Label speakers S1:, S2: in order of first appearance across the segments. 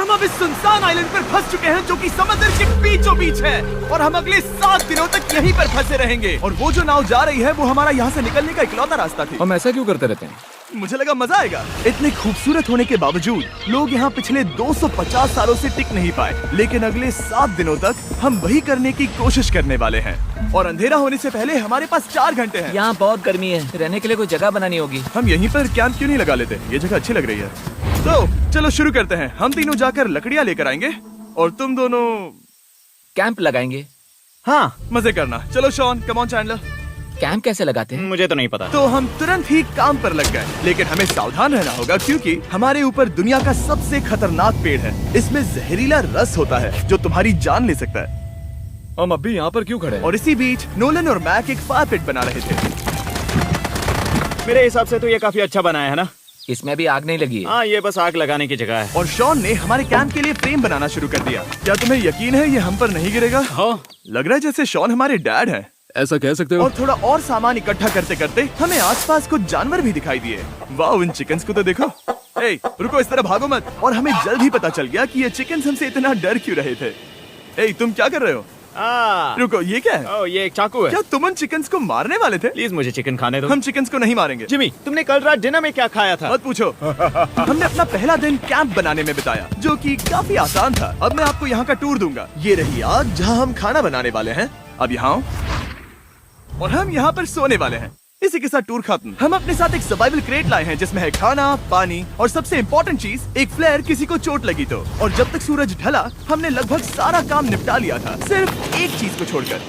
S1: हम अब इस सुनसान आइलैंड पर फंस चुके हैं जो कि समंदर के बीचों बीच है और हम अगले 7 दिनों तक यहीं पर फंसे रहेंगे। और वो जो नाव जा रही है वो हमारा यहाँ से निकलने का इकलौता रास्ता थी।
S2: हम ऐसा क्यों करते रहते हैं?
S1: मुझे लगा मजा आएगा। इतने खूबसूरत होने के बावजूद लोग यहाँ पिछले 250 सालों से टिक नहीं पाए, लेकिन अगले 7 दिनों तक हम वही करने की कोशिश करने वाले हैं। और अंधेरा होने से पहले हमारे पास 4 घंटे हैं।
S3: यहाँ बहुत गर्मी है, रहने के लिए कोई जगह बनानी होगी।
S1: हम यहीं पर कैंप क्यों नहीं लगा लेते? ये जगह अच्छी लग रही है। तो चलो शुरू करते हैं। हम तीनों जाकर लकड़ियाँ लेकर आएंगे और तुम दोनों
S3: कैंप लगाएंगे।
S1: हाँ मजे करना। चलो Shawn, come on Chandler.
S3: Camp कैसे लगाते हैं?
S4: मुझे तो नहीं पता।
S1: तो हम तुरंत ही काम पर लग गए, लेकिन हमें सावधान रहना होगा क्योंकि हमारे ऊपर दुनिया का सबसे खतरनाक पेड़ है। इसमें जहरीला रस होता है जो तुम्हारी जान ले सकता है।
S2: हम अभी यहाँ पर क्यों खड़े हैं?
S1: और इसी बीच नोलन और मैक एक फायर पिट बना रहे थे।
S4: मेरे हिसाब से तो ये काफी अच्छा बनाया है ना?
S3: इसमें अभी आग नहीं लगी है।
S4: हाँ, ये बस आग लगाने की जगह है।
S1: और शॉन ने हमारे कैंप के लिए फ्रेम बनाना शुरू कर दिया। क्या तुम्हें यकीन है ये हम पर नहीं गिरेगा?
S4: हाँ।
S1: लग रहा है जैसे शॉन हमारे डैड हैं।
S2: ऐसा कह सकते हो?
S1: और थोड़ा और सामान इकट्ठा करते करते हमें आसपास कुछ जानवर भी दिखाई दिए। वाह, इन चिकन्स को तो देखो। ए, रुको, इस तरह भागो मत। और हमें जल्द ही पता चल गया कि ये चिकन्स हमसे इतना डर क्यों रहे थे। ए, तुम क्या कर रहे हो? रुको, ये क्या है?
S4: ओह, ये एक चाकू है।
S1: क्या तुम उन चिकन्स को मारने वाले थे?
S4: प्लीज मुझे चिकन खाने दो।
S1: हम चिकन्स को नहीं मारेंगे।
S4: जिमी, तुमने कल रात डिनर में क्या खाया था?
S1: मत पूछो। हमने अपना पहला दिन कैंप बनाने में बिताया, जो कि काफी आसान था। अब मैं आपको यहाँ का टूर दूंगा। ये रही आग जहाँ हम खाना बनाने वाले हैं। अब यहाँ और हम यहाँ पर सोने वाले हैं। इसी के साथ टूर खत्म। हम अपने साथ एक सर्वाइवल क्रेट लाए हैं जिसमें है खाना, पानी और सबसे इम्पोर्टेंट चीज एक फ्लेयर किसी को चोट लगी तो। और जब तक सूरज ढला हमने लगभग सारा काम निपटा लिया था, सिर्फ एक चीज को छोड़कर।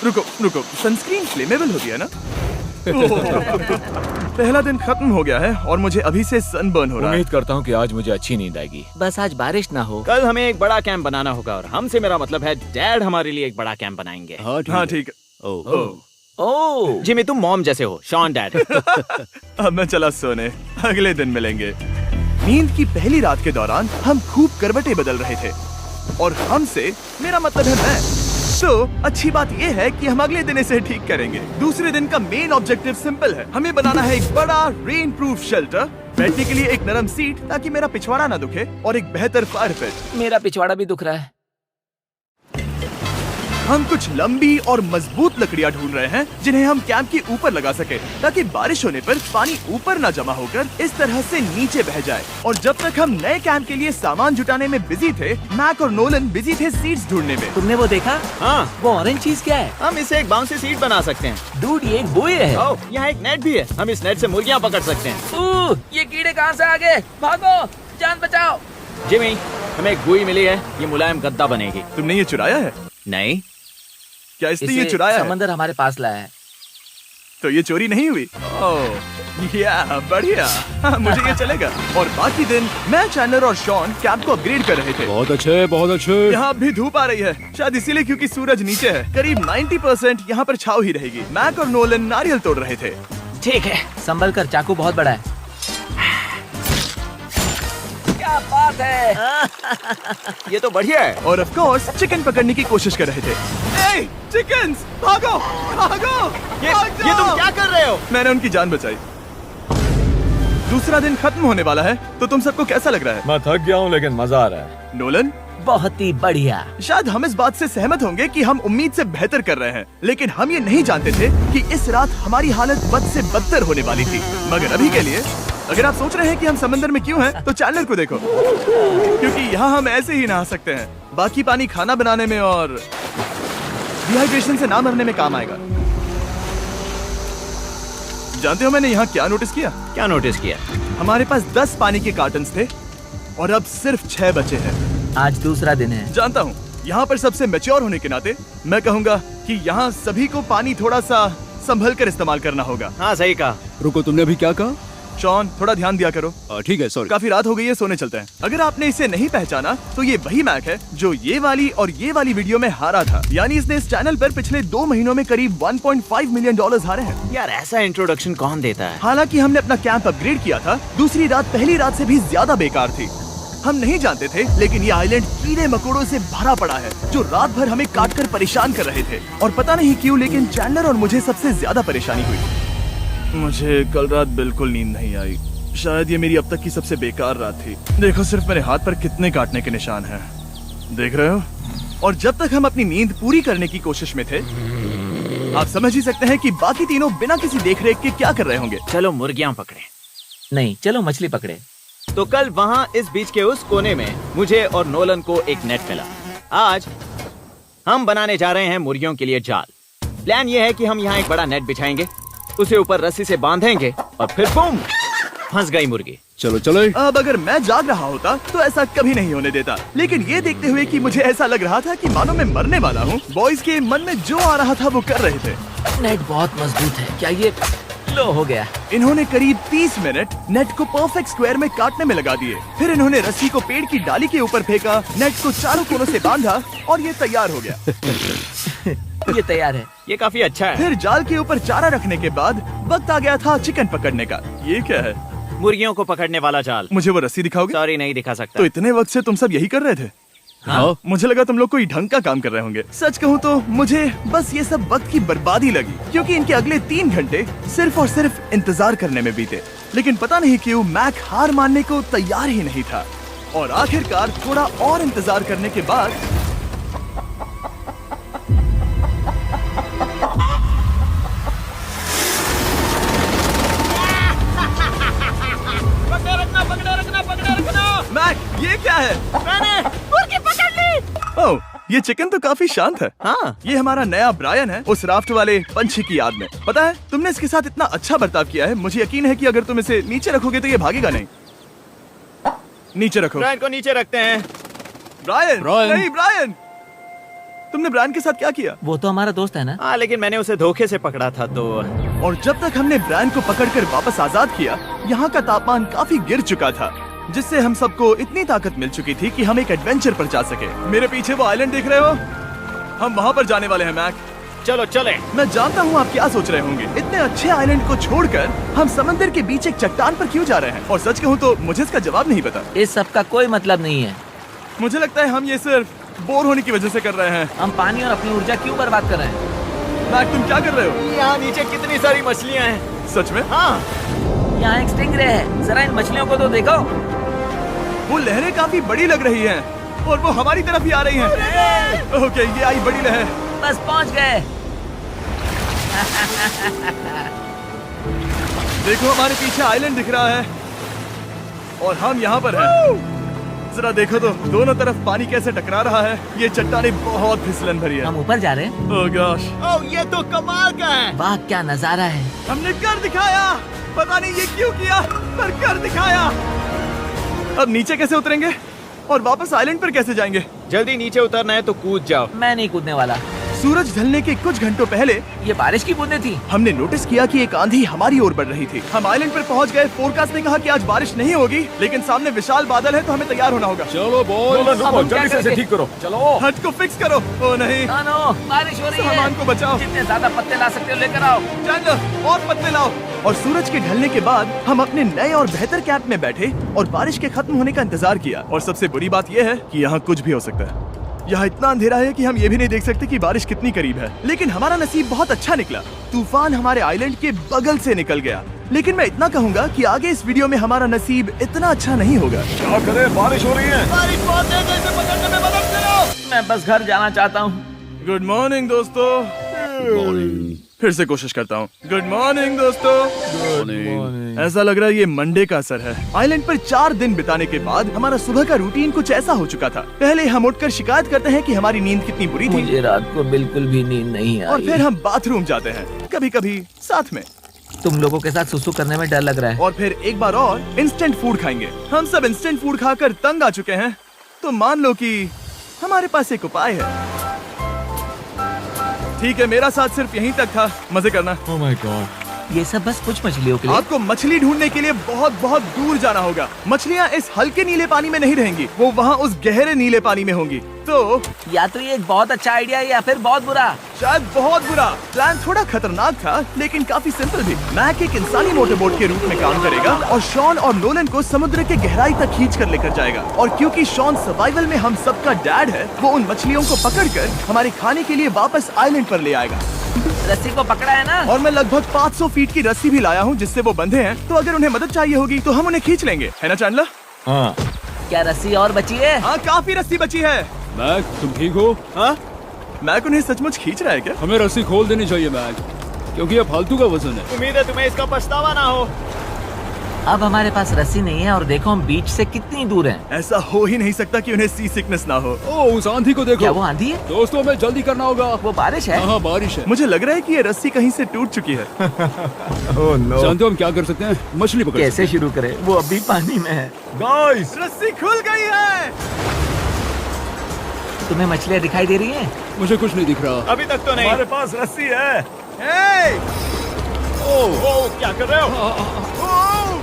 S1: रुको, सनस्क्रीन फ्लेमेबल होती है ना? पहला दिन खत्म हो गया है और मुझे अभी से सनबर्न हो रहा है।
S2: उम्मीद करता हूँ कि आज मुझे अच्छी नींद आएगी।
S3: बस आज बारिश ना हो।
S4: कल हमें एक बड़ा कैंप बनाना होगा और हमसे मेरा मतलब है डैड हमारे लिए एक बड़ा कैंप बनाएंगे।
S1: हाँ ठीक है।
S3: ओह,
S4: जिमी, तुम मॉम जैसे हो, शॉन डैड।
S1: अब मैं चला सोने, अगले दिन मिलेंगे। नींद की पहली रात के दौरान हम खूब करवटें बदल रहे थे और हमसे मेरा मतलब है मैं। तो अच्छी बात यह है कि हम अगले दिन इसे ठीक करेंगे। दूसरे दिन का मेन ऑब्जेक्टिव सिंपल है। हमें बनाना है एक बड़ा रेन प्रूफ शेल्टर, बैठने के लिए एक नरम सीट ताकि मेरा पिछवाड़ा ना दुखे और एक बेहतर फायर पिट।
S3: मेरा पिछवाड़ा भी दुख रहा है।
S1: हम कुछ लंबी और मजबूत लकड़ियां ढूंढ रहे हैं जिन्हें हम कैंप के ऊपर लगा सके ताकि बारिश होने पर पानी ऊपर न जमा होकर इस तरह से नीचे बह जाए। और जब तक हम नए कैंप के लिए सामान जुटाने में बिजी थे, मैक और नोलन बिजी थे सीड्स ढूंढने में।
S3: तुमने वो देखा?
S4: हाँ,
S3: वो ऑरेंज चीज क्या है?
S4: हम इसे एक बाउंसी सीट बना सकते हैं।
S3: डूड, ये एक बुए है।
S4: ओह, यहाँ एक नेट भी है। हम इस नेट से मुर्गियाँ पकड़ सकते हैं।
S3: ये कीड़े कहाँ से आ गए? भागो, जान बचाओ।
S4: जिमी, हमें एक बुई मिली है। ये मुलायम गद्दा बनेगी।
S1: तुमने ये चुराया है?
S4: नहीं।
S1: क्या इसलिए ये चुराया है?
S3: समंदर हमारे पास लाया है।
S1: तो ये चोरी नहीं हुई? ओह या बढ़िया। हाँ, मुझे ये चलेगा। और बाकी दिन मैं, चैंडलर और शॉन कैंप को अपग्रेड कर रहे थे।
S2: बहुत अच्छे, बहुत अच्छे।
S1: यहाँ भी धूप आ रही है, शायद इसीलिए क्योंकि सूरज नीचे है। करीब 90% यहाँ पर छाव ही रहेगी। मैक और नोलन नारियल तोड़ रहे थे।
S3: ठीक है, संभल कर, चाकू बहुत बड़ा है। क्या बात है।
S4: ये तो बढ़िया है।
S1: और ऑफ कोर्स चिकन पकड़ने की कोशिश कर रहे थे। ए, चिकन्स, भागो, भागो,
S4: ये तुम क्या कर रहे हो?
S1: मैंने उनकी जान बचाई। दूसरा दिन खत्म होने वाला है, तो तुम सबको कैसा लग रहा है?
S2: मैं थक गया हूँ लेकिन मजा आ रहा है।
S1: नोलन,
S3: बहुत ही बढ़िया।
S1: शायद हम इस बात से सहमत होंगे कि हम उम्मीद से बेहतर कर रहे हैं, लेकिन हम ये नहीं जानते थे कि इस रात हमारी हालत बद से बदतर होने वाली थी। मगर अभी के लिए अगर आप सोच रहे हैं कि हम समंदर में क्यों हैं, तो चैंडलर को देखो, क्योंकि यहाँ हम ऐसे ही नहा सकते हैं। बाकी पानी खाना बनाने में और डिहाइड्रेशन से ना मरने में काम आएगा। जानते हो मैंने यहाँ क्या नोटिस किया?
S4: क्या नोटिस किया?
S1: हमारे पास 10 पानी के कार्टन्स थे और अब सिर्फ 6 बचे हैं।
S3: आज दूसरा दिन है।
S1: जानता हूँ, यहाँ पर सबसे मैच्योर होने के नाते मैं कहूँगा कि यहाँ सभी को पानी थोड़ा सा संभल कर इस्तेमाल करना होगा।
S4: हाँ, सही कहा।
S2: रुको, तुमने अभी क्या कहा?
S1: शॉन, थोड़ा ध्यान दिया करो।
S2: ठीक है, सॉरी।
S1: काफी रात हो गई है, सोने चलते हैं। अगर आपने इसे नहीं पहचाना तो ये वही मैक है जो ये वाली और ये वाली वीडियो में हारा था। यानी इसने इस चैनल पर पिछले 2 महीनों में करीब $1.5 मिलियन हारे हैं।
S4: यार, ऐसा इंट्रोडक्शन कौन देता है?
S1: हालांकि हमने अपना कैंप अपग्रेड किया था, दूसरी रात पहली रात से भी ज्यादा बेकार थी। हम नहीं जानते थे, लेकिन ये आइलैंड कीड़े मकोड़ों से भरा पड़ा है जो रात भर हमें काट कर परेशान कर रहे थे। और पता नहीं क्यों, लेकिन चैंडलर और मुझे सबसे ज्यादा परेशानी हुई। मुझे कल रात बिल्कुल नींद नहीं आई। शायद ये मेरी अब तक की सबसे बेकार रात थी। देखो सिर्फ मेरे हाथ पर कितने काटने के निशान हैं। देख रहे हो? और जब तक हम अपनी नींद पूरी करने की कोशिश में थे, आप समझ ही सकते हैं कि बाकी तीनों बिना किसी देखरेख के क्या कर रहे होंगे।
S4: चलो मुर्गियां पकड़े।
S3: नहीं, चलो मछली पकड़े।
S4: तो कल वहाँ इस बीच के उस कोने में मुझे और नोलन को एक नेट मिला। आज हम बनाने जा रहे हैं मुर्गियों के लिए जाल। प्लान ये है कि हम यहाँ एक बड़ा नेट बिछाएंगे, उसे ऊपर रस्सी से बांधेंगे और फिर बूम, फंस गई मुर्गी।
S2: चलो चलो।
S1: अब अगर मैं जाग रहा होता तो ऐसा कभी नहीं होने देता, लेकिन ये देखते हुए कि मुझे ऐसा लग रहा था कि मानो मैं मरने वाला हूँ, बॉयज के मन में जो आ रहा था वो कर रहे थे।
S3: नेट बहुत मजबूत है। क्या ये लो हो गया?
S1: इन्होंने करीब 30 मिनट नेट को परफेक्ट स्क्वायर में काटने में लगा दिए। फिर इन्होंने रस्सी को पेड़ की डाली के ऊपर फेंका, नेट को चारों कोनों से बांधा और ये तैयार हो गया।
S3: ये तैयार है।
S4: ये काफी अच्छा है।
S1: फिर जाल के ऊपर चारा रखने के बाद वक्त आ गया था चिकन पकड़ने का। ये क्या है?
S4: मुर्गियों को पकड़ने वाला जाल।
S1: मुझे वो रस्सी दिखाओगे?
S4: सॉरी, नहीं दिखा सकता।
S1: तो इतने वक्त से तुम सब यही कर रहे थे?
S2: हाँ।
S1: मुझे लगा तुम लोग कोई ढंग का काम कर रहे होंगे। सच कहूँ तो मुझे बस ये सब वक्त की बर्बादी लगी, क्योंकि इनके अगले 3 घंटे सिर्फ और सिर्फ इंतजार करने में बीते। लेकिन पता नहीं क्यों मैक हार मानने को तैयार ही नहीं था, और आखिरकार थोड़ा और इंतजार करने के बाद मैक, ये क्या है?
S4: मैंने मुर्गी पकड़ ली।
S1: ओह, ये चिकन तो काफी शांत है।
S4: हाँ,
S1: ये हमारा नया ब्रायन है, उस राफ्ट वाले पंछी की याद में। पता है, तुमने इसके साथ इतना अच्छा बर्ताव किया है, मुझे यकीन है कि अगर तुम इसे नीचे रखोगे तो ये भागेगा नहीं। नीचे रखो।
S4: ब्रायन को नीचे रखते हैं।
S1: Brian,
S2: Brian.
S1: नहीं ब्रायन। तुमने ब्रायन के साथ क्या किया?
S3: वो तो हमारा दोस्त है ना।
S4: हाँ, लेकिन मैंने उसे धोखे से पकड़ा था तो।
S1: और जब तक हमने ब्रायन को पकड़कर वापस आजाद किया, यहाँ का तापमान काफी गिर चुका था, जिससे हम सबको इतनी ताकत मिल चुकी थी कि हम एक एडवेंचर पर जा सके। मेरे पीछे वो आइलैंड देख रहे हो? हम वहाँ पर जाने वाले हैं मैक।
S4: चलो चले।
S1: मैं जानता हूँ आप क्या सोच रहे होंगे, इतने अच्छे आइलैंड को छोड़कर हम समंदर के बीच एक चट्टान पर क्यों जा रहे हैं? और सच कहूँ तो मुझे इसका जवाब नहीं पता।
S3: इस सब का कोई मतलब नहीं है।
S1: मुझे लगता है हम ये सिर्फ बोर होने की वजह से कर रहे हैं।
S3: हम पानी और अपनी ऊर्जा क्यों बर्बाद कर रहे हैं?
S1: मैक, तुम क्या कर रहे हो?
S4: यहाँ नीचे कितनी सारी मछलियाँ हैं।
S1: सच में?
S4: हाँ,
S3: यहाँ एक स्टिंगरे है, जरा इन मछलियों को तो देखो।
S1: वो लहरें काफी बड़ी लग रही हैं और वो हमारी तरफ ही आ रही हैं। ओके, ये आई बड़ी लहर।
S3: बस पहुँच गए।
S1: देखो हमारे पीछे आइलैंड दिख रहा है और हम यहाँ पर हैं। जरा देखो तो दोनों तरफ पानी कैसे टकरा रहा है। ये चट्टानें बहुत फिसलन भरी है।
S3: हम ऊपर जा रहे हैं।
S1: ओह गॉश,
S4: ओह ये तो कमाल का है।
S3: वाह क्या नजारा है।
S1: हमने कर दिखाया। पता नहीं ये क्यों किया, पर कर दिखाया। अब नीचे कैसे उतरेंगे और वापस आइलैंड पर कैसे जाएंगे?
S4: जल्दी नीचे उतरना है तो कूद जाओ।
S3: मैं नहीं कूदने वाला।
S1: सूरज ढलने के कुछ घंटों पहले
S3: ये बारिश की बूंदें थी।
S1: हमने नोटिस किया कि एक आंधी हमारी ओर बढ़ रही थी। हम आइलैंड पर पहुंच गए। फोरकास्ट ने कहा कि आज बारिश नहीं होगी, लेकिन सामने विशाल बादल है तो हमें तैयार होना होगा।
S2: चलो बॉय,
S3: अब हम क्या
S2: जल्दी से इसे
S3: करेंगे?
S2: ठीक करो। चलो।
S1: हट को फिक्स करो। ओ नहीं,
S3: नो, बारिश हो रही है।
S1: सामान को बचाओ।
S3: जितने ज्यादा पत्ते ला सकते हो लेकर आओ।
S1: चल और पत्ते लाओ। और सूरज के ढलने के बाद हम अपने नए और बेहतर कैंप में बैठे और बारिश के खत्म होने का इंतजार किया। और सबसे बुरी बात यह है कि यहाँ कुछ भी हो सकता है। यहाँ इतना अंधेरा है कि हम ये भी नहीं देख सकते कि बारिश कितनी करीब है। लेकिन हमारा नसीब बहुत अच्छा निकला। तूफान हमारे आइलैंड के बगल से निकल गया। लेकिन मैं इतना कहूँगा कि आगे इस वीडियो में हमारा नसीब इतना अच्छा नहीं होगा।
S2: क्या करें, बारिश हो रही है।
S4: बारिश बहुत तेज है, इसे पकड़ने में मदद करो।
S3: मैं बस घर जाना चाहता हूँ।
S1: गुड मॉर्निंग दोस्तों। फिर से कोशिश करता हूँ। गुड मॉर्निंग दोस्तों। ऐसा लग रहा है ये मंडे का असर है। आइलैंड पर 4 दिन बिताने के बाद हमारा सुबह का रूटीन कुछ ऐसा हो चुका था। पहले हम उठकर शिकायत करते हैं कि हमारी नींद कितनी बुरी थी,
S3: मुझे रात को बिल्कुल भी नींद नहीं आई।
S1: और फिर हम बाथरूम जाते हैं, कभी कभी साथ में।
S3: तुम लोगों के साथ सुसु करने में डर लग रहा है।
S1: और फिर एक बार और इंस्टेंट फूड खाएंगे। हम सब इंस्टेंट फूड खाकर तंग आ चुके हैं, तो मान लो कि हमारे पास एक उपाय है। ठीक है, मेरा साथ सिर्फ यहीं तक था। मजे करना।
S2: Oh my God.
S3: ये सब बस कुछ मछलियों के लिए।
S1: आपको मछली ढूंढने के लिए बहुत बहुत दूर जाना होगा। मछलियाँ इस हल्के नीले पानी में नहीं रहेंगी, वो वहाँ उस गहरे नीले पानी में होंगी। तो
S3: या तो ये एक बहुत अच्छा आइडिया है या फिर बहुत बुरा।
S1: शायद बहुत बुरा। प्लान थोड़ा खतरनाक था, लेकिन काफी सिंपल भी। मैक एक इंसानी मोटरबोट के रूप में काम करेगा और शॉन और नोलन को समुद्र के गहराई तक खींच कर लेकर जाएगा। और क्योंकि शॉन सर्वाइवल में हम सबका डैड है, वो उन मछलियों को पकड़कर हमारे खाने के लिए वापस आइलैंड पर ले आएगा।
S3: रस्सी को पकड़ा है ना?
S1: और मैं लगभग 500 फीट की रस्सी भी लाया हूँ जिससे वो बंधे हैं, तो अगर उन्हें मदद चाहिए होगी तो हम उन्हें खींच लेंगे, है ना चैंडलर?
S2: हाँ।
S3: क्या रस्सी और बची है?
S1: हाँ, काफी रस्सी बची है।
S5: मैक, तुम ठीक हो?
S1: हाँ, मैक उन्हें सचमुच खींच रहा है क्या?
S5: हमें रस्सी खोल देनी चाहिए मैक, क्योंकि ये फालतू का वजन है।
S4: उम्मीद है तुम्हें इसका पछतावा ना हो।
S3: अब हमारे पास रस्सी नहीं है और देखो हम बीच से कितनी दूर हैं।
S1: ऐसा हो ही नहीं सकता कि उन्हें सी सिकनेस ना हो।
S5: ओ, उस आंधी को देखो।
S3: क्या वो आंधी है?
S5: दोस्तों, हमें जल्दी करना होगा।
S3: वो बारिश है?
S5: हाँ, बारिश है।
S1: मुझे लग रहा है कि ये रस्सी कहीं से टूट चुकी है।
S2: Oh no.
S5: जानते हो हम क्या कर सकते हैं? मछली पकड़
S3: कैसे शुरू करें? वो अभी पानी में है।
S2: गाइस,
S1: रस्सी खुल गई है।
S3: तुम्हें मछलियाँ दिखाई दे रही हैं?
S5: मुझे कुछ नहीं दिख रहा।
S4: अभी तक तो नहीं।
S2: हमारे पास रस्सी है।
S1: हे!
S4: ओह, क्या कर रहे हो?
S1: ओह!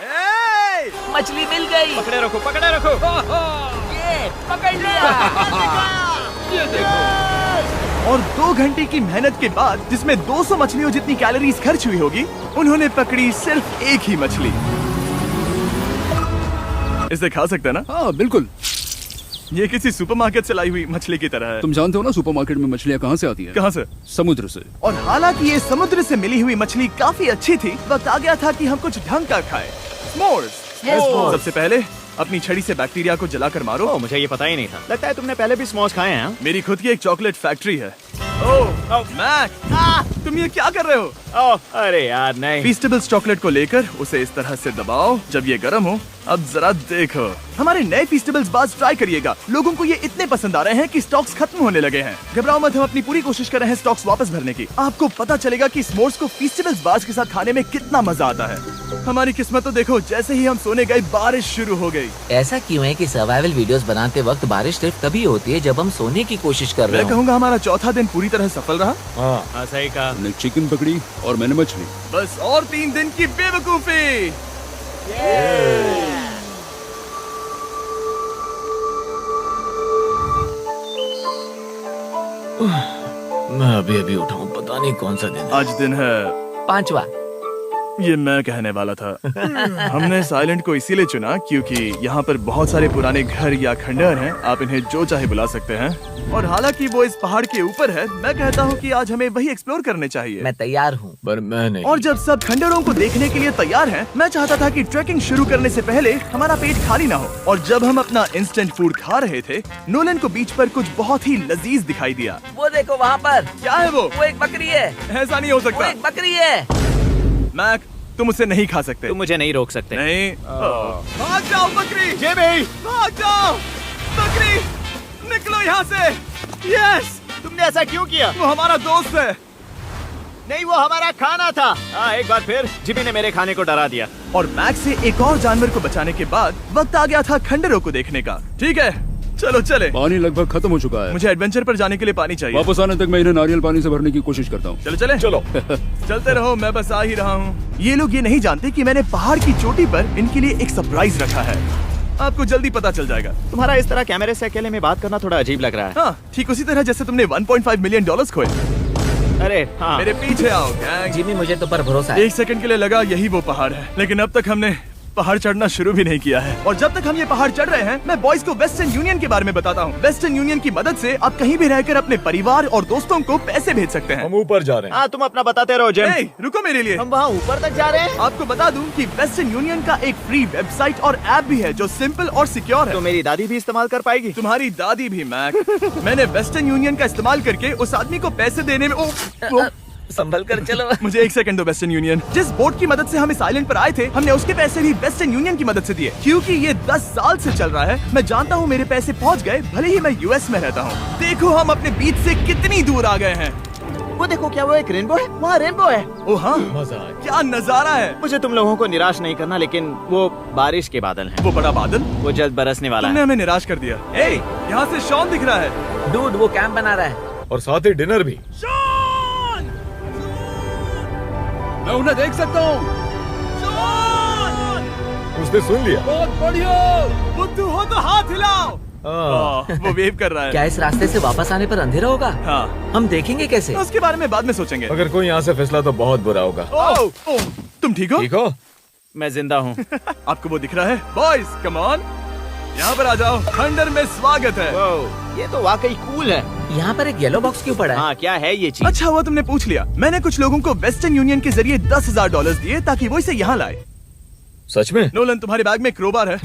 S1: हे!
S3: मछली मिल गई।
S4: पकड़े रखो, पकड़े रखो।
S3: ये पकड़ लिया।
S5: ये देखो।
S1: और 2 घंटे की मेहनत के बाद, जिसमें 200 मछलियों जितनी कैलोरीज खर्च हुई होगी, उन्होंने पकड़ी सिर्फ एक ही मछली। इसे खा सकते हैं ना?
S5: हाँ, बिल्कुल।
S1: ये किसी सुपरमार्केट से लाई हुई मछली की तरह है।
S5: तुम जानते हो ना सुपरमार्केट में मछलियाँ कहाँ से आती है?
S1: कहाँ से?
S5: समुद्र से।
S1: और हालांकि ये समुद्र से मिली हुई मछली काफी अच्छी थी, वक्त आ गया था कि हम कुछ ढंग का खाएं। S'mores।
S3: S'mores।
S1: सबसे पहले अपनी छड़ी से बैक्टीरिया को जलाकर मारो।
S4: ओह, मुझे ये पता ही नहीं था। लगता है तुमने पहले भी स्मोज खाए हैं।
S1: मेरी खुद की एक चॉकलेट फैक्ट्री है। ओह मैक, तुम ये क्या कर रहे हो?
S4: ओह, अरे यार नहीं।
S1: फीस्टेबल्स चॉकलेट को लेकर उसे इस तरह से दबाओ जब ये गर्म हो। अब जरा देखो, हमारे नए फीस्टेबल्स बार्स ट्राई करिएगा। लोगों को ये इतने पसंद आ रहे हैं कि स्टॉक्स खत्म होने लगे हैं। घबराओ मत, हम अपनी पूरी कोशिश कर रहे हैं स्टॉक्स वापस भरने की। आपको पता चलेगा कि s'mores को फीस्टेबल्स बार्स के साथ खाने में कितना मजा आता है। हमारी किस्मत तो देखो, जैसे ही हम सोने गए बारिश शुरू हो गई।
S3: ऐसा क्यों है कि सर्वाइवल वीडियोस बनाते वक्त बारिश सिर्फ तभी होती है जब हम सोने की कोशिश कर रहे
S1: मैं
S3: हो?
S1: कहूँगा हमारा चौथा दिन पूरी तरह सफल रहा।
S2: हाँ।
S4: सही कहा।
S5: तुमने चिकन पकड़ी और मैंने मछली।
S1: बस और 3 दिन की बेवकूफी।
S3: मैं अभी अभी उठा हूँ, पता नहीं कौन सा दिन है।
S1: आज दिन है
S3: 5वां।
S1: ये मैं कहने वाला था। हमने इस आइलैंड को इसीलिए चुना क्योंकि यहाँ पर बहुत सारे पुराने घर या खंडहर हैं। आप इन्हें जो चाहे बुला सकते हैं। और हालांकि वो इस पहाड़ के ऊपर है, मैं कहता हूँ कि आज हमें वही एक्सप्लोर करने चाहिए।
S3: मैं तैयार हूँ।
S2: पर मैं नहीं।
S1: और जब सब खंडहरों को देखने के लिए तैयार हैं, मैं चाहता था कि ट्रैकिंग शुरू करने से पहले हमारा पेट खाली ना हो। और जब हम अपना इंस्टेंट फूड खा रहे थे, नोलन को बीच पर कुछ बहुत ही लजीज दिखाई दिया।
S3: वो देखो वहाँ पर।
S1: क्या है वो?
S3: वो एक बकरी है।
S1: ऐसा नहीं हो
S3: वो
S1: सकता।
S3: एक बकरी है।
S1: मैक, तुम उसे नहीं खा सकते।
S4: तुम मुझे नहीं रोक सकते।
S1: नहीं। भाग जाओ बकरी।
S4: जेबी,
S1: भाग जाओ बकरी, निकलो यहाँ से। यस,
S4: तुमने ऐसा क्यों किया?
S1: वो हमारा दोस्त है।
S4: नहीं, वो हमारा खाना था। एक बार फिर जिमी ने मेरे खाने को डरा दिया।
S1: और मैक से एक और जानवर को बचाने के बाद वक्त आ गया था खंडहरों को देखने का। ठीक है, चलो चले।
S5: पानी लगभग खत्म हो चुका है।
S1: मुझे एडवेंचर पर जाने के लिए पानी चाहिए।
S5: वापस आने तक मैं इन्हें नारियल पानी से भरने की कोशिश करता हूँ।
S1: चलो चले।
S2: चलो।
S1: चलते रहो, मैं बस आ ही रहा हूँ। ये लोग ये नहीं जानते कि मैंने पहाड़ की चोटी पर इनके लिए एक सरप्राइज रखा है। आपको जल्दी पता चल जाएगा।
S4: तुम्हारा इस तरह कैमरे से अकेले में बात करना थोड़ा अजीब लग रहा है।
S1: हाँ, ठीक उसी तरह जैसे तुमने $1.5 मिलियन खोए।
S4: अरे हाँ।
S1: मेरे पीछे आओ गैंग।
S3: जिमी, मुझे तो पर भरोसा है।
S1: 1 सेकंड के लिए लगा यही वो पहाड़ है, लेकिन अब तक हमने पहाड़ चढ़ना शुरू भी नहीं किया है। और जब तक हम ये पहाड़ चढ़ रहे हैं, मैं बॉयज को वेस्टर्न यूनियन के बारे में बताता हूँ। वेस्टर्न यूनियन की मदद से आप कहीं भी रहकर अपने परिवार और दोस्तों को पैसे भेज सकते हैं।
S2: हम ऊपर जा रहे हैं।
S4: हाँ, तुम अपना बताते रहो जिम।
S1: Hey, रुको मेरे लिए।
S4: हम वहाँ ऊपर तक जा रहे हैं।
S1: आपको बता दूं कि वेस्टर्न यूनियन का एक फ्री वेबसाइट और ऐप भी है जो सिंपल और सिक्योर है।
S4: तो मेरी दादी भी इस्तेमाल कर पाएगी।
S1: तुम्हारी दादी भी मैक। मैंने वेस्टर्न यूनियन का इस्तेमाल करके उस आदमी को पैसे देने में
S3: संभल कर चलो।
S1: मुझे 1 सेकंड दो। वेस्टर्न यूनियन, जिस बोट की मदद से हम इस आइलैंड पर आए थे, हमने उसके पैसे भी वेस्टर्न यूनियन की मदद से दिए। क्योंकि ये 10 साल से चल रहा है, मैं जानता हूँ मेरे पैसे पहुँच गए, भले ही मैं यूएस में रहता हूँ। देखो हम अपने बीच से कितनी दूर आ गए हैं।
S4: वो देखो, क्या वो एक रेनबो है? वहाँ रेनबो है।
S1: ओ हाँ,
S2: मजा आया।
S1: क्या नजारा है।
S4: मुझे तुम लोगों को निराश नहीं करना, लेकिन वो बारिश के बादल हैं।
S1: वो बड़ा बादल,
S4: वो जल्द बरसने वाला
S1: तुमने
S4: है।
S1: हमें निराश कर दिया। ए, यहाँ से शॉन दिख रहा है।
S3: डूड, वो कैंप बना रहा है।
S2: और साथ ही डिनर भी।
S1: शॉन!
S5: मैं उन्हें देख सकता हूँ।
S1: शॉन!
S2: उसने सुन लिया।
S5: बहुत बढ़िया।
S1: बुद्धू हो तो हाथ हिलाओ। वो वेव कर रहा है।
S3: क्या इस रास्ते से वापस आने पर अंधेरा होगा?
S1: हाँ,
S3: हम देखेंगे कैसे?
S1: उसके बारे में बाद में सोचेंगे।
S2: अगर कोई यहाँ से फिसला तो बहुत बुरा होगा।
S1: ओह, तुम ठीक हो?
S2: ठीक हो?
S4: मैं जिंदा हूँ।
S1: आपको वो दिख रहा है? बॉयज, कम ऑन, यहाँ पर आ जाओ। खंडर में स्वागत है।
S4: Wow, ये तो वाकई कूल है।
S3: यहाँ पर एक येलो बॉक्स क्यों पड़ा है?
S4: हाँ, क्या है ये चीज?
S1: अच्छा हुआ तुमने पूछ लिया। मैंने कुछ लोगों को वेस्टर्न यूनियन के जरिए $10,000 दिए ताकि वो इसे यहाँ लाए।
S2: सच में?
S1: नोलन, तुम्हारे बैग में क्रोबार है।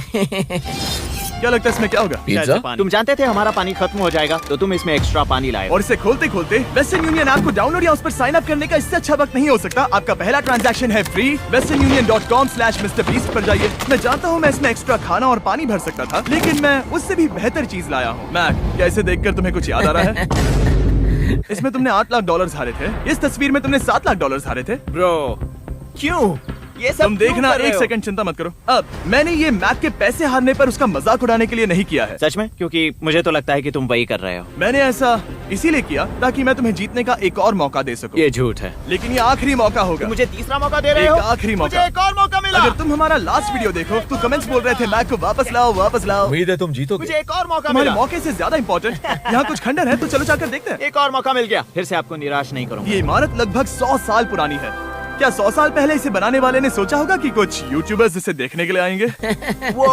S1: क्या लगता है इसमें क्या होगा?
S2: पिज्जा?
S4: तुम जानते थे हमारा पानी खत्म हो जाएगा, तो तुम इसमें एक्स्ट्रा पानी लाए।
S1: और इसे खोलते खोलते वेस्टर्न यूनियन ऐप को डाउनलोड या उस पर साइन अप करने का इससे अच्छा वक्त नहीं हो सकता। आपका पहला ट्रांजैक्शन है फ्री। westernunion.com/MrBeast पर जाइए। मैं जानता हूँ मैं इसमें एक्स्ट्रा खाना और पानी भर सकता था, लेकिन मैं उससे भी बेहतर चीज लाया हूँ। मैक, क्या इसे देखकर तुम्हें कुछ याद आ रहा है? इसमें तुमने $8 लाख हारे थे। इस तस्वीर में तुमने $7 लाख हारे थे।
S4: ब्रो, क्यों ये सब
S1: तुम देखना,
S4: क्यों कर रहे
S1: एक
S4: हो?
S1: सेकंड चिंता मत करो। अब मैंने ये मैक के पैसे हारने पर उसका मजाक उड़ाने के लिए नहीं किया है।
S4: सच में? क्योंकि मुझे तो लगता है कि तुम वही कर रहे हो।
S1: मैंने ऐसा इसीलिए किया ताकि मैं तुम्हें जीतने का एक और मौका दे सकूं।
S4: ये झूठ है।
S1: लेकिन ये आखिरी मौका होगा।
S4: मुझे तीसरा मौका दे रहे
S1: एक
S4: हो?
S1: आखिरी मौका।
S4: मुझे एक और मौका मिला।
S1: अगर तुम हमारा लास्ट वीडियो देखो तो कमेंट्स बोल रहे थे मैक को वापस लाओ, वापस लाओ।
S2: उम्मीद है तुम जीतोगे।
S4: मुझे एक और मौका
S1: तुम्हारे
S4: मिला।
S1: मौके से ज्यादा इम्पोर्टेंट यहाँ कुछ खंडर है, तो चलो जाकर देखते हैं।
S4: एक और मौका मिल गया। फिर से आपको निराश नहीं करूंगा।
S1: ये इमारत लगभग 100 साल पुरानी है। क्या 100 साल पहले इसे बनाने वाले ने सोचा होगा कि कुछ यूट्यूबर्स इसे देखने के लिए आएंगे?
S4: वो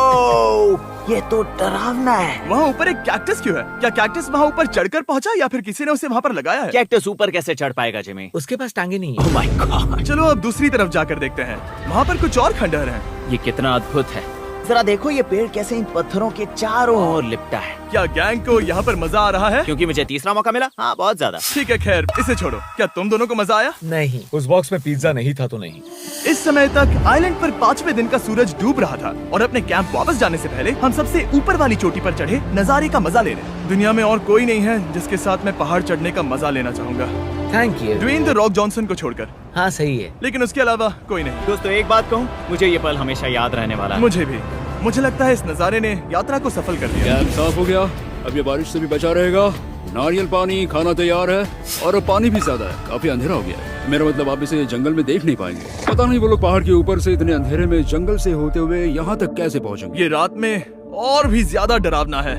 S4: ये तो डरावना है।
S1: वहाँ ऊपर एक कैक्टस क्यों है? क्या कैक्टस वहाँ ऊपर चढ़कर पहुँचा या फिर किसी ने उसे वहाँ पर लगाया है?
S4: कैक्टस ऊपर कैसे चढ़ पाएगा जिमी?
S3: उसके पास टांगे नहीं है।
S4: ओह माय गॉड,
S1: चलो अब दूसरी तरफ जाकर देखते हैं। वहाँ पर कुछ और खंडहर हैं।
S4: ये कितना अद्भुत है। जरा देखो ये पेड़ कैसे इन पत्थरों के चारों ओर लिपटा है।
S1: क्या गैंग को यहाँ पर मजा आ रहा है?
S4: क्योंकि मुझे तीसरा मौका मिला। हाँ, बहुत ज्यादा।
S1: ठीक है, खैर इसे छोड़ो। क्या तुम दोनों को मजा आया?
S3: नहीं।
S2: उस बॉक्स में पिज्जा नहीं था तो नहीं।
S1: इस समय तक आइलैंड पर 5वें दिन का सूरज डूब रहा था और अपने कैंप वापस जाने से पहले हम सबसे ऊपर वाली चोटी पर चढ़े नजारे का मजा ले रहे। दुनिया में और कोई नहीं है जिसके साथ मैं पहाड़ चढ़ने का मजा लेना चाहूंगा,
S3: thank you.
S1: Dwayne the Rock Johnson को छोड़कर।
S3: हाँ सही है।
S1: लेकिन उसके अलावा कोई नहीं।
S4: दोस्तों, एक बात कहूँ, मुझे ये पल हमेशा याद रहने वाला है।
S1: मुझे भी। मुझे लगता है इस नजारे ने यात्रा को सफल कर दिया।
S5: कैंप साफ हो गया, अब ये बारिश से भी बचा रहेगा। नारियल पानी, खाना तैयार है और अब पानी भी ज्यादा है। काफी अंधेरा हो गया है। मेरा मतलब आप इसे जंगल में देख नहीं पाएंगे। पता नहीं वो लोग पहाड़ के ऊपर से इतने अंधेरे में जंगल से होते हुए यहाँ तक कैसे पहुँचेंगे।
S1: ये रात में और भी ज्यादा डरावना है।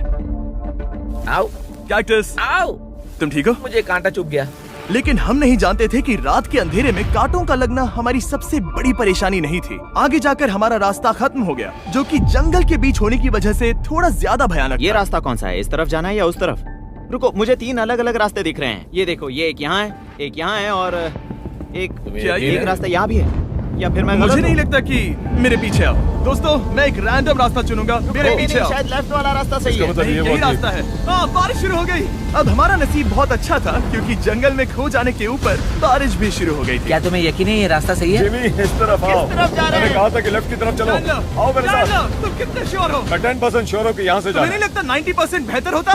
S3: आओ
S1: कैक्टस,
S3: आओ।
S1: तुम ठीक हो?
S3: मुझे कांटा चुभ गया।
S1: लेकिन हम नहीं जानते थे कि रात के अंधेरे में कांटों का लगना हमारी सबसे बड़ी परेशानी नहीं थी। आगे जाकर हमारा रास्ता खत्म हो गया, जो कि जंगल के बीच होने की वजह से थोड़ा ज्यादा भयानक
S4: ये
S1: था।
S4: रास्ता कौन सा है? इस तरफ जाना है या उस तरफ? रुको, मुझे 3 अलग अलग रास्ते दिख रहे हैं। ये देखो, ये एक यहाँ है, एक यहाँ है और एक
S1: क्या ये-
S4: एक रास्ता यहाँ भी है। या फिर मैं
S1: मुझे
S4: गलत
S1: नहीं
S4: हूँ?
S1: लगता कि मेरे पीछे आओ। दोस्तों, मैं एक रैंडम रास्ता चुनूंगा, मेरे
S4: नहीं,
S1: पीछे
S4: नहीं,
S1: आओ।
S4: शायद लेफ्ट वाला रास्ता सही है।
S2: मतलब
S1: नहीं,
S2: ये
S1: यही
S2: बहुत ही-
S1: रास्ता है। हाँ, बारिश शुरू हो गई। अब हमारा नसीब बहुत अच्छा था क्योंकि जंगल में खो जाने के ऊपर बारिश भी शुरू हो गई थी।
S3: क्या तुम्हें यकीन है ये रास्ता सही है?
S2: जिमी, इस तरफ आओ।
S4: तरफ जा रहे
S2: मैंने
S4: हैं?
S2: कहा था कि लेफ्ट की तरफ चलो।
S1: जान लो,
S2: आओ मेरे
S1: जान
S2: साथ।
S1: लो, तुम कितने श्योर हो?
S2: मैं 10% श्योर हूँ कि यहाँ से
S1: तुम्हें
S2: जाना
S1: नहीं लगता 90% बेहतर होता?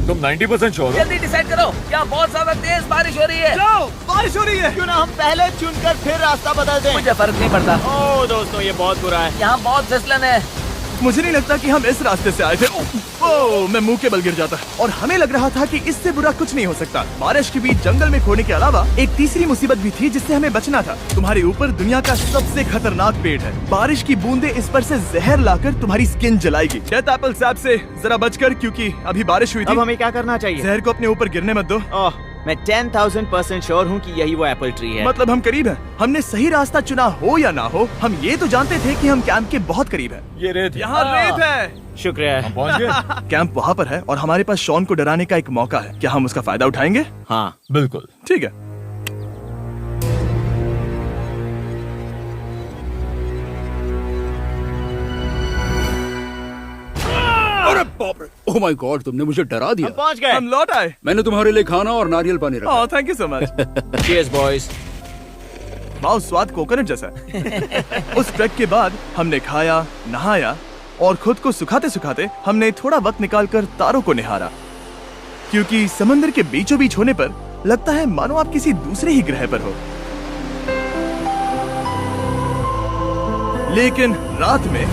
S2: तुम 90% श्योर हो?
S3: जल्दी डिसाइड करो। क्या बहुत ज्यादा तेज बारिश हो रही है?
S1: जाओ, बारिश हो रही है।
S4: क्यों ना हम पहले चुनकर फिर रास्ता बदल दें?
S3: मुझे फर्क नहीं पड़ता।
S4: ओह दोस्तों, ये बहुत बुरा है।
S3: यहाँ बहुत फिसलन है।
S1: मुझे नहीं लगता कि हम इस रास्ते से आए थे। ओह, मैं मुंह के बल गिर जाता और हमें लग रहा था कि इससे बुरा कुछ नहीं हो सकता। बारिश के बीच जंगल में खोने के अलावा एक तीसरी मुसीबत भी थी जिससे हमें बचना था। तुम्हारे ऊपर दुनिया का सबसे खतरनाक पेड़ है। बारिश की बूंदें इस पर से जहर लाकर तुम्हारी स्किन जलाएगी। डेथ एप्पल सैप से जरा बचकर, क्योंकि अभी बारिश हुई
S4: अब
S1: थी।
S4: हमें क्या करना चाहिए?
S1: जहर को अपने ऊपर गिरने मत दो।
S4: ओह, मैं 10,000% श्योर हूँ कि यही वो एप्पल ट्री है।
S1: मतलब हम करीब हैं। हमने सही रास्ता चुना हो या ना हो, हम ये तो जानते थे कि हम कैंप के बहुत करीब हैं।
S2: ये रेत है।
S1: यहाँ रेत है।
S4: शुक्रिया है।
S2: हम पहुँच गए।
S1: कैंप वहाँ पर है और हमारे पास शॉन को डराने का एक मौका है। क्या हम उसका फायदा उठाएंगे?
S4: हाँ,
S2: बिल्कुल।
S1: ठीक है।
S5: अरे बाप रे, ओह माय गॉड, तुमने मुझे डरा
S4: हम
S5: दिया।
S4: पहुँच गए।
S1: हम लौट आए।
S5: मैंने तुम्हारे लिए खाना और नारियल पानी रखा।
S1: Oh, thank you so much.
S4: Cheers, boys।
S1: वाह, स्वाद कोकोनट जैसा है। उस ट्रैक के बाद हमने खाया, नहाया और खुद को सुखाते सुखाते हमने थोड़ा वक्त निकालकर तारों को निहारा, क्योंकि समंदर के बीचों बीच होने पर लगता है मानो आप किसी दूसरे ही ग्रह पर हो। लेकिन रात में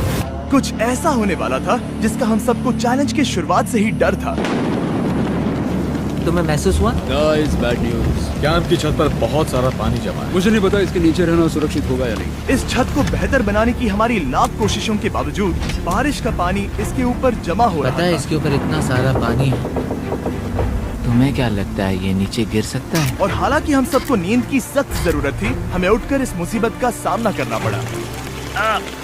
S1: कुछ ऐसा होने वाला था जिसका हम सबको चैलेंज की शुरुआत से ही डर था।
S3: तुम्हें महसूस हुआ?
S5: Guys, bad news.
S2: कैंप की छत पर बहुत सारा पानी जमा है।
S5: मुझे नहीं पता इसके नीचे रहना सुरक्षित होगा या नहीं।
S1: इस छत को बेहतर बनाने की हमारी लाख कोशिशों के बावजूद बारिश का पानी इसके ऊपर जमा हो रहा
S3: पता है
S1: था।
S3: इसके ऊपर इतना सारा पानी है। तुम्हें क्या लगता है ये नीचे गिर सकता है?
S1: और हालांकि हम सबको नींद की सख्त जरूरत थी, हमें उठकर इस मुसीबत का सामना करना पड़ा।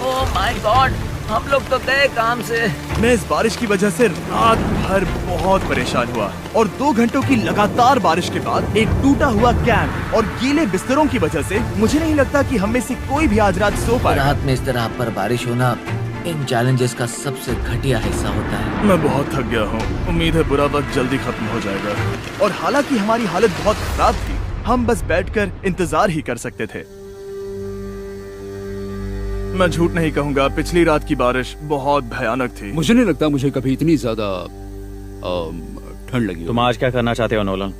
S3: ओह माय गॉड, हम लोग तो गए काम से।
S1: मैं इस बारिश की वजह से रात भर बहुत परेशान हुआ और 2 घंटों की लगातार बारिश के बाद एक टूटा हुआ कैंप और गीले बिस्तरों की वजह से मुझे नहीं लगता कि हम में से कोई भी आज रात सो पाएगा।
S3: रात में इस तरह पर बारिश होना इन चैलेंजेस का सबसे घटिया हिस्सा होता है।
S1: मैं बहुत थक गया हूँ। उम्मीद है बुरा वक्त जल्दी खत्म हो जाएगा। और हालांकि हमारी हालत बहुत खराब थी, हम बस बैठकर इंतजार ही कर सकते थे। मैं झूठ नहीं कहूँगा, पिछली रात की बारिश बहुत भयानक थी।
S5: मुझे नहीं लगता मुझे कभी इतनी ज्यादा ठंड लगी हो।
S4: तुम आज क्या करना चाहते हो नोलन?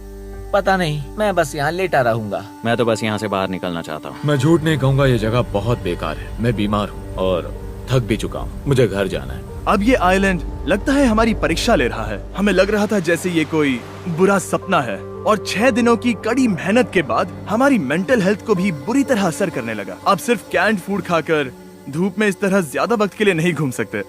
S3: पता नहीं, मैं बस यहाँ लेटा रहूंगा।
S4: मैं तो बस यहाँ से बाहर निकलना चाहता हूँ।
S2: मैं झूठ नहीं कहूंगा, ये जगह बहुत बेकार है। मैं बीमार हूँ और थक भी चुका हूँ। मुझे घर जाना है।
S1: अब ये आइलैंड लगता है हमारी परीक्षा ले रहा है। हमें लग रहा था जैसे ये कोई बुरा सपना है और 6 दिनों की कड़ी मेहनत के बाद हमारी मेंटल हेल्थ को भी बुरी तरह असर करने लगा। अब सिर्फ कैंड फूड खाकर धूप में इस तरह ज्यादा वक्त के लिए नहीं घूम सकते।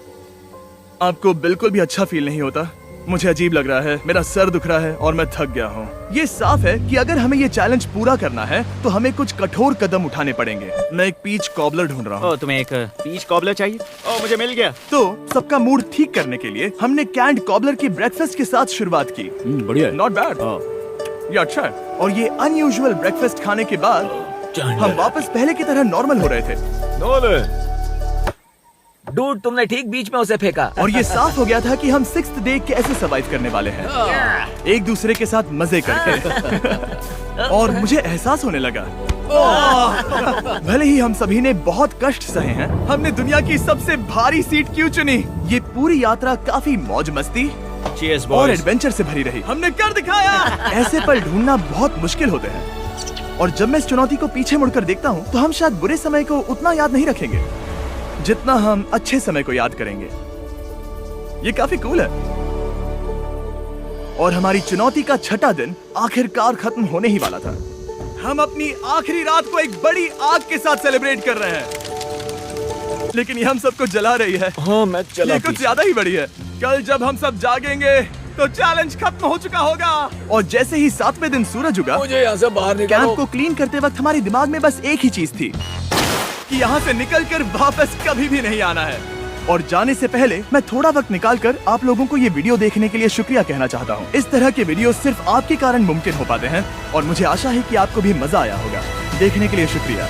S1: आपको बिल्कुल भी अच्छा फील नहीं होता? मुझे अजीब लग रहा है, मेरा सर दुख रहा है और मैं थक गया हूँ। ये साफ है कि अगर हमें ये चैलेंज पूरा करना है तो हमें कुछ कठोर कदम उठाने पड़ेंगे। मैं एक पीच कॉबलर ढूंढ रहा हूँ।
S4: तुम्हें एक पीच कॉबलर चाहिए? मुझे मिल गया।
S1: तो सबका मूड ठीक करने के लिए हमने कैंड कॉबलर के ब्रेकफास्ट के साथ शुरुआत की।
S5: बढ़िया है।
S1: नॉट बैड, ये अच्छा है। और ये अनयूजुअल ब्रेकफास्ट खाने के बाद हम वापस पहले की तरह नॉर्मल हो रहे थे।
S2: नोलन,
S3: डूड, तुमने ठीक बीच में उसे फेंका।
S1: और ये साफ हो गया था कि हम 6th डे कैसे सर्वाइव करने वाले हैं, एक दूसरे के साथ मजे करके। और मुझे एहसास होने लगा, भले ही हम सभी ने बहुत कष्ट सहे हैं, हमने दुनिया की सबसे भारी सीट क्यों चुनी? ये पूरी यात्रा काफी मौज मस्ती
S4: Cheers,
S1: और
S4: boys.
S1: एडवेंचर से भरी रही। हमने कर दिखाया। ऐसे पल ढूंढना बहुत मुश्किल होते हैं और जब मैं इस चुनौती को पीछे मुड़कर देखता हूँ तो हम शायद बुरे समय को उतना याद नहीं रखेंगे जितना हम अच्छे समय को याद करेंगे। ये काफी कूल है। और हमारी चुनौती का 6ठा दिन आखिरकार खत्म होने ही वाला था। हम अपनी आखिरी रात को एक बड़ी आग के साथ सेलिब्रेट कर रहे हैं, लेकिन ये हम सबको जला रही है।
S2: हाँ मैं चला।
S1: ये कुछ ज्यादा ही बड़ी है। कल जब हम सब जागेंगे तो चैलेंज खत्म हो चुका होगा। और जैसे ही 7वें दिन सूरज उगा,
S2: मुझे यहाँ से बाहर
S1: कैंप
S2: निकालो।
S1: को क्लीन करते वक्त हमारे दिमाग में बस एक ही चीज थी कि यहाँ से निकलकर वापस कभी भी नहीं आना है। और जाने से पहले मैं थोड़ा वक्त निकालकर आप लोगों को ये वीडियो देखने के लिए शुक्रिया कहना चाहता हूँ। इस तरह के वीडियो सिर्फ आपके कारण मुमकिन हो पाते हैं और मुझे आशा है कि आपको भी मजा आया होगा। देखने के लिए शुक्रिया।